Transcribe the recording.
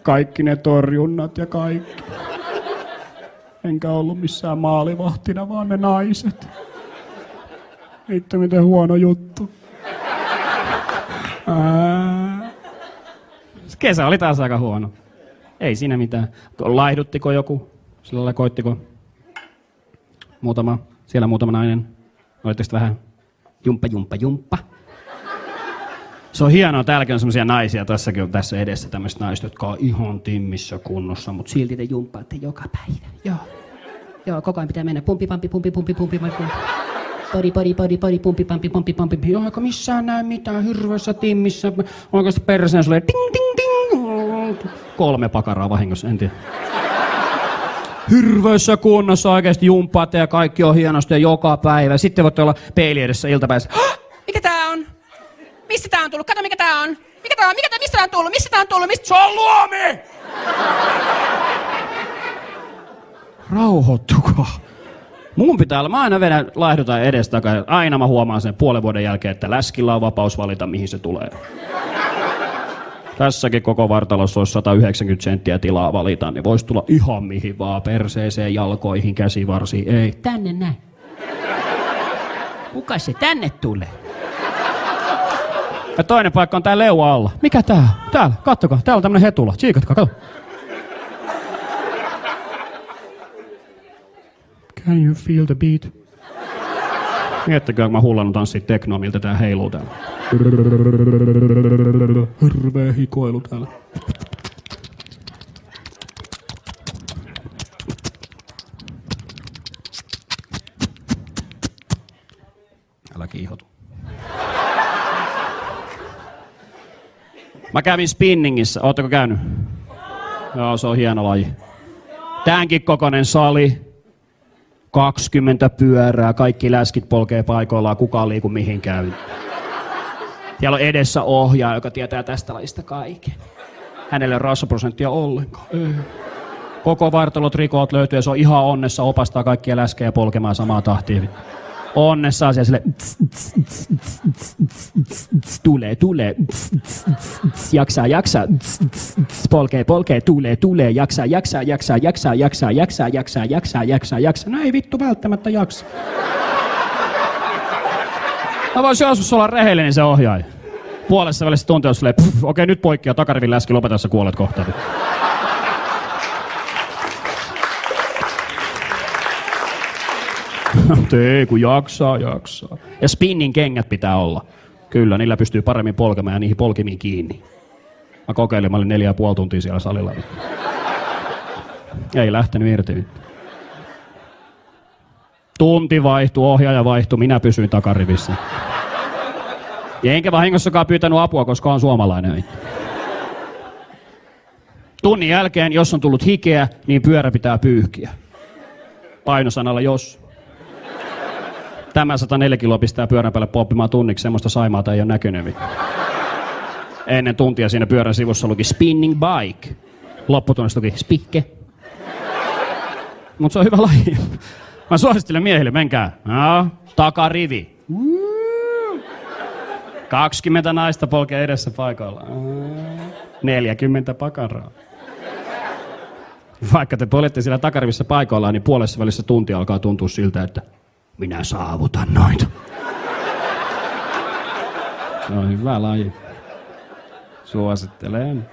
Kaikki ne torjunnat ja kaikki. Enkä ollut missään maalivahtina, vaan ne naiset. Hitto, miten huono juttu. Kesä oli taas aika huono. Ei siinä mitään. Laihduttiko joku? Sillä lailla koittiko? Siellä muutama nainen. Olitteko vähän jumppa. Se on hienoa, täälläkin on semmosia naisia, tässä edessä tämmöiset naiset, jotka on ihan timmissä kunnossa, mutta silti te jumppaatte joka päivä. Joo, koko ajan pitää mennä pumpi. Pari, pumpi. Joo, eikä missään näe mitään hirveässä timmissä. Oikeasti perseen sulle ding. 3 pakaraa vahingossa, en tiedä. Hirveässä kunnossa oikeasti jumppaatte ja kaikki on hienosti ja joka päivä. Sitten voitte olla peili edessä iltapäivässä. Mikä tää on? Mistä tää on tullut? Kato mikä tää on. Mistä tää on tullut? Se on luomi! Rauhoittukaa. Mun pitää olla, mä aina laihdutan edestakaisin. Aina mä huomaan sen puolen vuoden jälkeen, että läskillä on vapaus valita, mihin se tulee. Tässäkin koko vartalossa olisi 190 senttiä tilaa valita, niin voisi tulla ihan mihin vaan, perseeseen, jalkoihin, käsivarsiin, ei. Tänne näin. Kuka se tänne tulee? Ja toinen paikka on tää leuan alla. Mikä tää on? Täällä, kattokaa, täällä on tämmönen hetula. Tsiikatkaa, kato. Can you feel the beat? Miettikää, kun mä hullannut tanssia teknoa, miltä tää heiluu täällä. Hirveä hikoilu täällä. Älä kiihotu. Mä kävin spinningissä. Ootteko käynyt? Joo, se on hieno laji. Tämänkin kokoinen sali. 20 pyörää, kaikki läskit polkee paikoillaan, kukaan liiku mihinkään. Siellä on edessä ohjaaja, joka tietää tästä lajista kaiken. Hänelle on rasvaprosenttia ollenkaan. Koko vartalotrikoot löytyy ja se on ihan onnessa, opastaa kaikkia läskejä polkemaan samaa tahtia. Onnessa asia sille tulee, jaksaa, polkee, tulee, jaksaa. No ei vittu välttämättä jaksa. Mä voisin joskus olla rehellinen se ohjaaja. Puolessa välissä tuntia silleen, okei nyt poikkia, takarivin läski, lopeta sä kuolet kohta. Ei, kun jaksaa. Ja spinning kengät pitää olla. Kyllä, niillä pystyy paremmin polkemaan ja niihin polkimiin kiinni. Mä kokeilin, mä olin 4,5 tuntia siellä salilla. Ei lähtenyt irti. Tunti vaihtui, ohjaaja vaihtui, minä pysyin takarivissä. Ja enkä vahingossakaan pyytänyt apua, koska on suomalainen. Tunnin jälkeen, jos on tullut hikeä, niin pyörä pitää pyyhkiä. Painosanalla jos. Tämä 104 kiloa pistää pyörän päälle poppimaan tunniksi, semmoista saimaata ei ole näkynyt. Ennen tuntia siinä pyörän sivussa luki spinning bike. Lopputunnissa luki spikke. Mut se on hyvä laji. Mä suosittelen miehille, menkää. No, takarivi. 20 naista polkee edessä paikalla. 40 pakaraa. Vaikka te poljette siellä takarivissa paikoillaan, niin puolessa välissä tuntia alkaa tuntua siltä, että minä saavutan noita. Se on hyvä laji. Suosittelen.